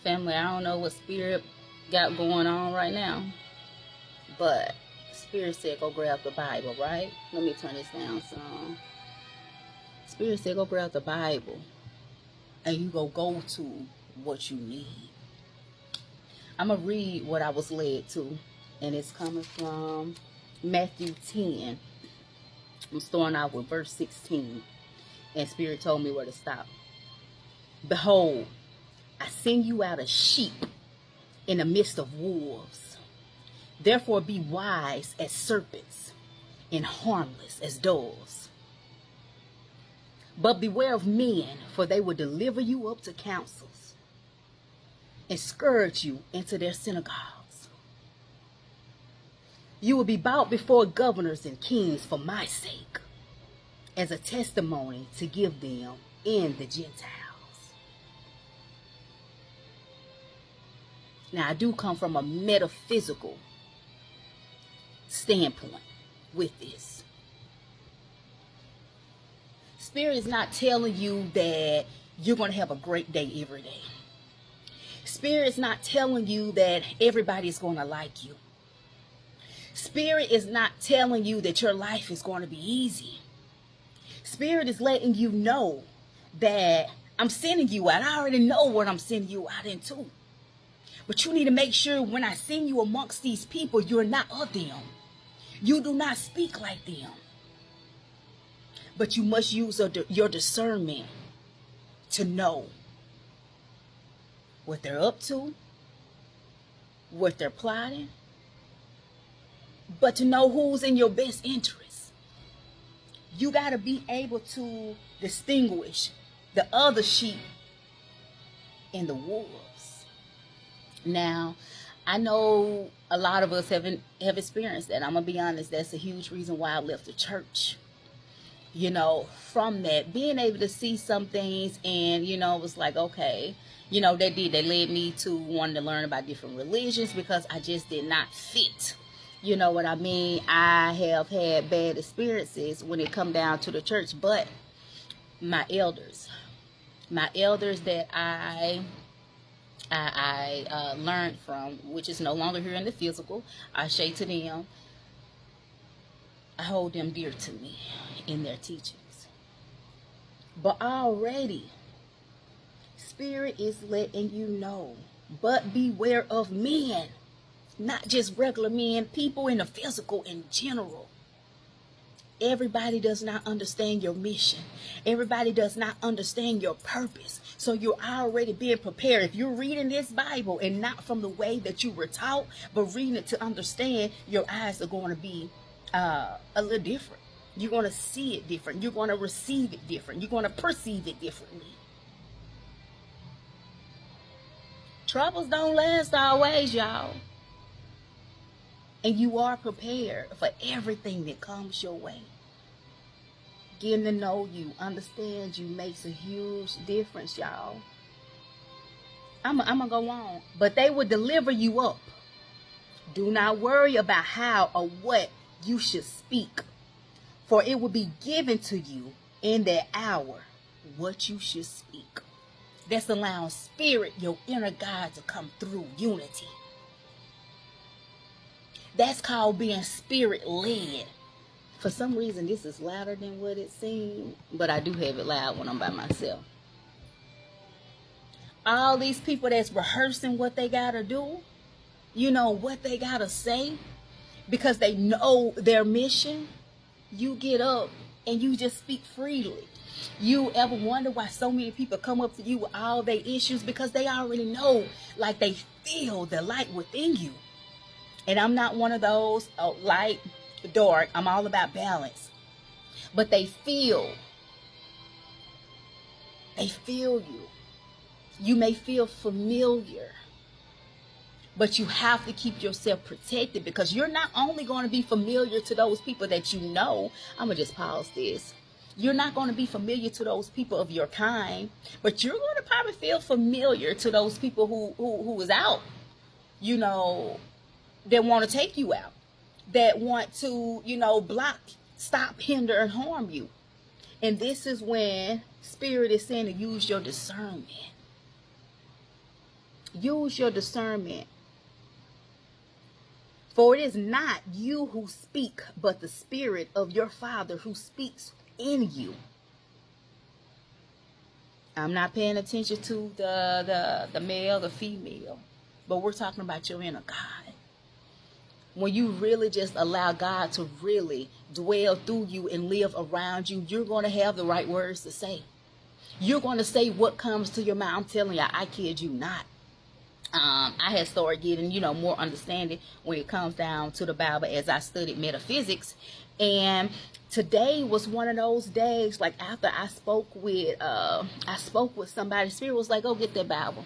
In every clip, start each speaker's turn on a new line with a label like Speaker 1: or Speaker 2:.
Speaker 1: Family, I don't know what Spirit got going on right now, but Spirit said go grab the Bible, right? Let me turn this down some. Spirit said go grab the Bible and you go to what you need. I'm going to read what I was led to, and it's coming from Matthew 10. I'm starting out with verse 16, and Spirit told me where to stop. Behold, I send you out as sheep in the midst of wolves. Therefore be wise as serpents and harmless as doves. But beware of men, for they will deliver you up to councils and scourge you into their synagogues. You will be brought before governors and kings for my sake, as a testimony to give them in the Gentiles. Now, I do come from a metaphysical standpoint with this. Spirit is not telling you that you're going to have a great day every day. Spirit is not telling you that everybody is going to like you. Spirit is not telling you that your life is going to be easy. Spirit is letting you know that I'm sending you out. I already know what I'm sending you out into. But you need to make sure when I send you amongst these people, you're not of them. You do not speak like them. But you must use your discernment to know what they're up to, what they're plotting, but to know who's in your best interest. You got to be able to distinguish the other sheep and the wolves. Now, I know a lot of us have experienced that. I'm going to be honest, that's a huge reason why I left the church. You know, from that, being able to see some things and, you know, it was like, okay, you know, they led me to wanting to learn about different religions because I just did not fit. You know what I mean? I have had bad experiences when it come down to the church, but my elders that I learned from, which is no longer here in the physical, I say to them, I hold them dear to me in their teachings. But already, Spirit is letting you know, but beware of men, not just regular men, people in the physical in general. Everybody does not understand your mission. Everybody does not understand your purpose. So you're already being prepared. If you're reading this Bible and not from the way that you were taught, but reading it to understand, your eyes are going to be a little different. You're going to see it different. You're going to receive it different. You're going to perceive it differently. Troubles don't last always, y'all. And you are prepared for everything that comes your way. Getting to know you, understand you makes a huge difference, y'all. I'm going to go on. But they will deliver you up. Do not worry about how or what you should speak, for it will be given to you in that hour what you should speak. That's allowing Spirit, your inner God, to come through unity. That's called being Spirit-led. For some reason, this is louder than what it seems, but I do have it loud when I'm by myself. All these people that's rehearsing what they got to do, you know, what they got to say, because they know their mission, you get up and you just speak freely. You ever wonder why so many people come up to you with all their issues? Because they already know, like they feel the light within you. And I'm not one of those light, dark. I'm all about balance. But they feel you. You may feel familiar, but you have to keep yourself protected, because you're not only going to be familiar to those people that you know. I'm going to just pause this. You're not going to be familiar to those people of your kind, but you're going to probably feel familiar to those people who is out, you know, that want to take you out, that want to, you know, block, stop, hinder, and harm you. And this is when Spirit is saying to use your discernment. Use your discernment. For it is not you who speak, but the Spirit of your Father who speaks in you. I'm not paying attention to the male, the female, but we're talking about your inner God. When you really just allow God to really dwell through you and live around you, you're going to have the right words to say. You're going to say what comes to your mouth. I'm telling you, I kid you not. I had started getting, more understanding when it comes down to the Bible as I studied metaphysics. And today was one of those days, like after I spoke with somebody, Spirit was like, go get that Bible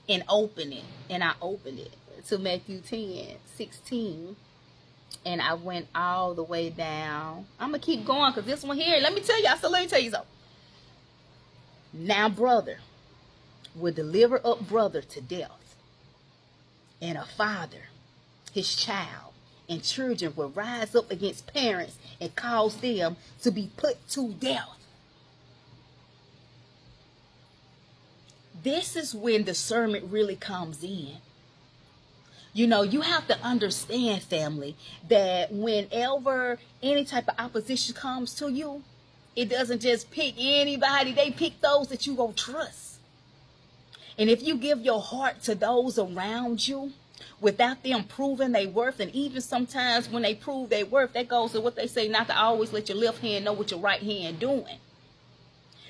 Speaker 1: and open it. And I opened it to Matthew 10:16. And I went all the way down. I'm going to keep going because this one here, let me tell you something. Now, brother will deliver up brother to death, and a father his child, and children will rise up against parents and cause them to be put to death. This is when discernment really comes in. You have to understand, family, that whenever any type of opposition comes to you, it doesn't just pick anybody. They pick those that you gonna trust. And if you give your heart to those around you without them proving their worth, and even sometimes when they prove their worth, that goes to what they say, not to always let your left hand know what your right hand doing.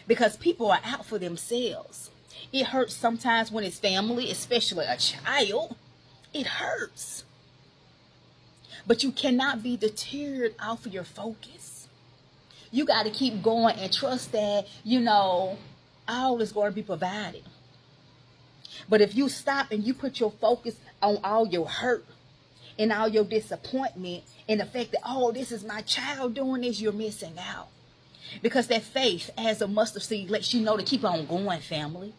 Speaker 1: Because people are out for themselves. It hurts sometimes when it's family, especially a child. It hurts. But you cannot be deterred off of your focus. You got to keep going and trust that, all is going to be provided. But if you stop and you put your focus on all your hurt and all your disappointment and the fact that, this is my child doing this, you're missing out. Because that faith as a mustard seed lets you know to keep on going, family.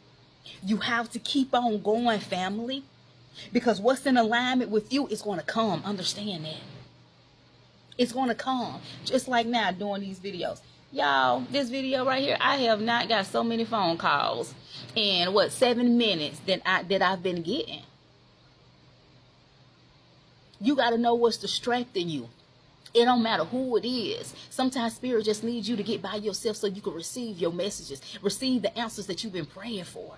Speaker 1: You have to keep on going, family. Because what's in alignment with you is going to come. Understand that. It's going to come. Just like now doing these videos. Y'all, this video right here, I have not got so many phone calls in 7 minutes that I've been getting. You got to know what's distracting you. It don't matter who it is. Sometimes Spirit just needs you to get by yourself so you can receive your messages, receive the answers that you've been praying for.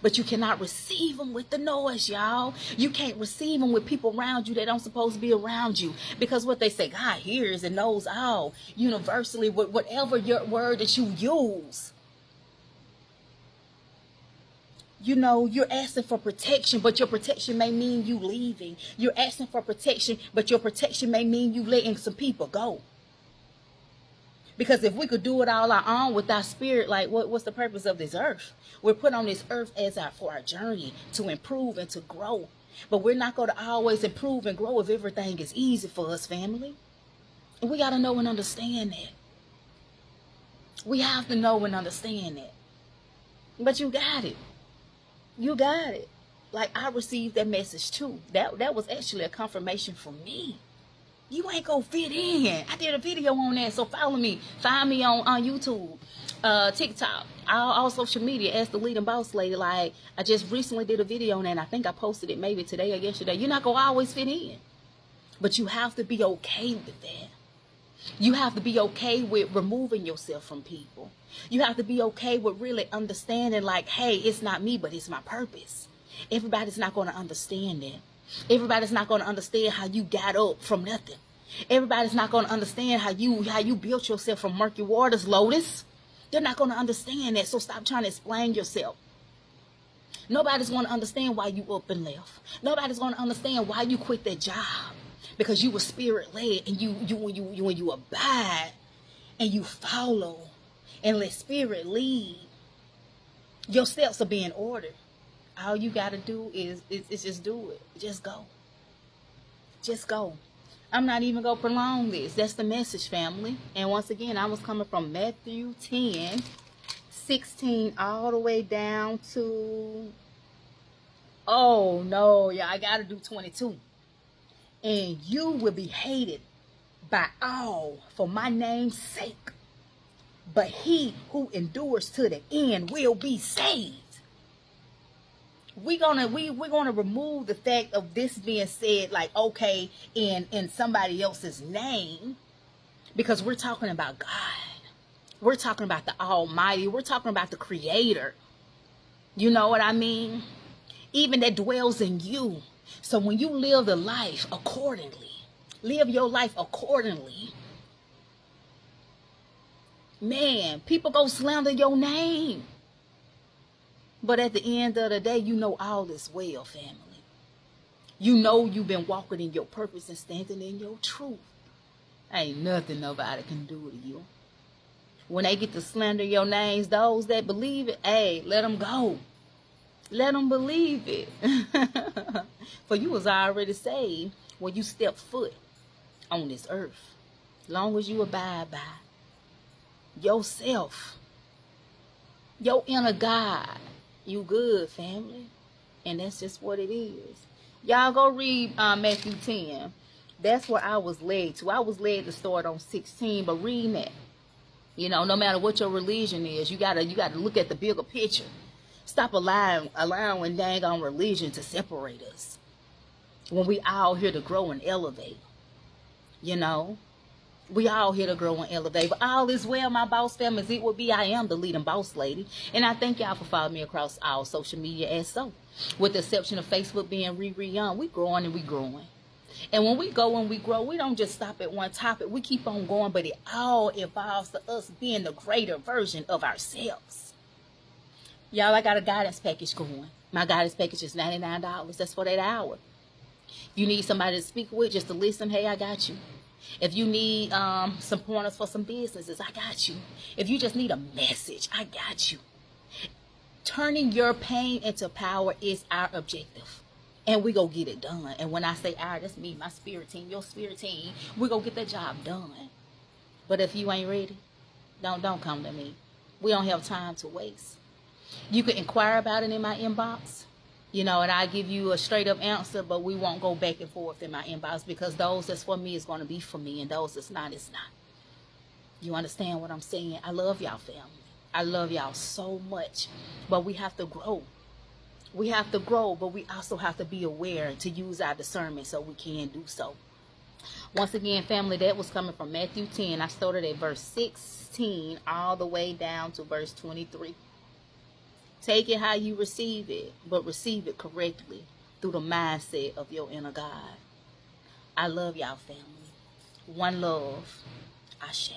Speaker 1: But you cannot receive them with the noise, y'all. You can't receive them with people around you that don't supposed to be around you. Because what they say, God hears and knows all universally, whatever your word that you use. You're asking for protection, but your protection may mean you leaving. You're asking for protection, but your protection may mean you letting some people go. Because if we could do it all our own with our spirit, like what's the purpose of this earth? We're put on this earth for our journey to improve and to grow. But we're not going to always improve and grow if everything is easy for us, family. And we got to know and understand that. We have to know and understand that. But you got it. You got it. Like I received that message too. That was actually a confirmation for me. You ain't gonna fit in. I did a video on that, so follow me. Find me on YouTube, TikTok, all social media as the leading boss lady. Like I just recently did a video on that, and I think I posted it maybe today or yesterday. You're not gonna always fit in, but you have to be okay with that. You have to be okay with removing yourself from people. You have to be okay with really understanding, like, hey, it's not me, but it's my purpose. Everybody's not going to understand that. Everybody's not going to understand how you got up from nothing. Everybody's not going to understand how you built yourself from murky waters, Lotus. They're not going to understand that, so stop trying to explain yourself. Nobody's going to understand why you up and left. Nobody's going to understand why you quit that job. Because you were spirit-led, and when you abide and you follow and let spirit lead, your steps are being ordered. All you got to do is just do it. Just go. Just go. I'm not even going to prolong this. That's the message, family. And once again, I was coming from Matthew 10:16 all the way down to, oh no, yeah, I got to do 22. And you will be hated by all for my name's sake. But he who endures to the end will be saved. we're gonna remove the fact of this being said, like, okay, in somebody else's name, because we're talking about God. We're talking about the Almighty. We're talking about the Creator. You know what I mean? Even that dwells in you. So when you live the life accordingly, live your life accordingly, man, people go slander your name. But at the end of the day, you know all is well, family. You know you've been walking in your purpose and standing in your truth. Ain't nothing nobody can do to you. When they get to slander your names, those that believe it, hey, let them go. Let them believe it. For you was already saved when you stepped foot on this earth. Long as you abide by yourself, your inner God, you good, family. And that's just what it is. Y'all go read Matthew 10. That's where I was led to. I was led to start on 16, but read that. You know, no matter what your religion is, you gotta look at the bigger picture. Stop allowing dang on religion to separate us. When we all here to grow and elevate. You know, we all here to grow and elevate. But all is well, my boss family. It will be, I am the leading boss lady. And I thank y'all for following me across all social media as so. With the exception of Facebook being Young, we growing and we growing. And when we go and we grow, we don't just stop at one topic. We keep on going, but it all involves to us being the greater version of ourselves. Y'all, I got a guidance package going. My guidance package is $99. That's for that hour. If you need somebody to speak with, just to listen, hey, I got you. If you need some pointers for some businesses, I got you. If you just need a message, I got you. Turning your pain into power is our objective. And we go get it done. And when I say our, that's me, my spirit team, your spirit team. We go get that job done. But if you ain't ready, don't come to me. We don't have time to waste. You can inquire about it in my inbox, you know, and I give you a straight up answer, but we won't go back and forth in my inbox, because those that's for me is going to be for me, and those that's not, it's not. You understand what I'm saying? I love y'all, family. I love y'all so much, but we have to grow. We have to grow, but we also have to be aware to use our discernment so we can do so. Once again, family, that was coming from Matthew 10. I started at verse 16 all the way down to verse 23. Take it how you receive it, but receive it correctly through the mindset of your inner God. I love y'all, family. One love. Ashe.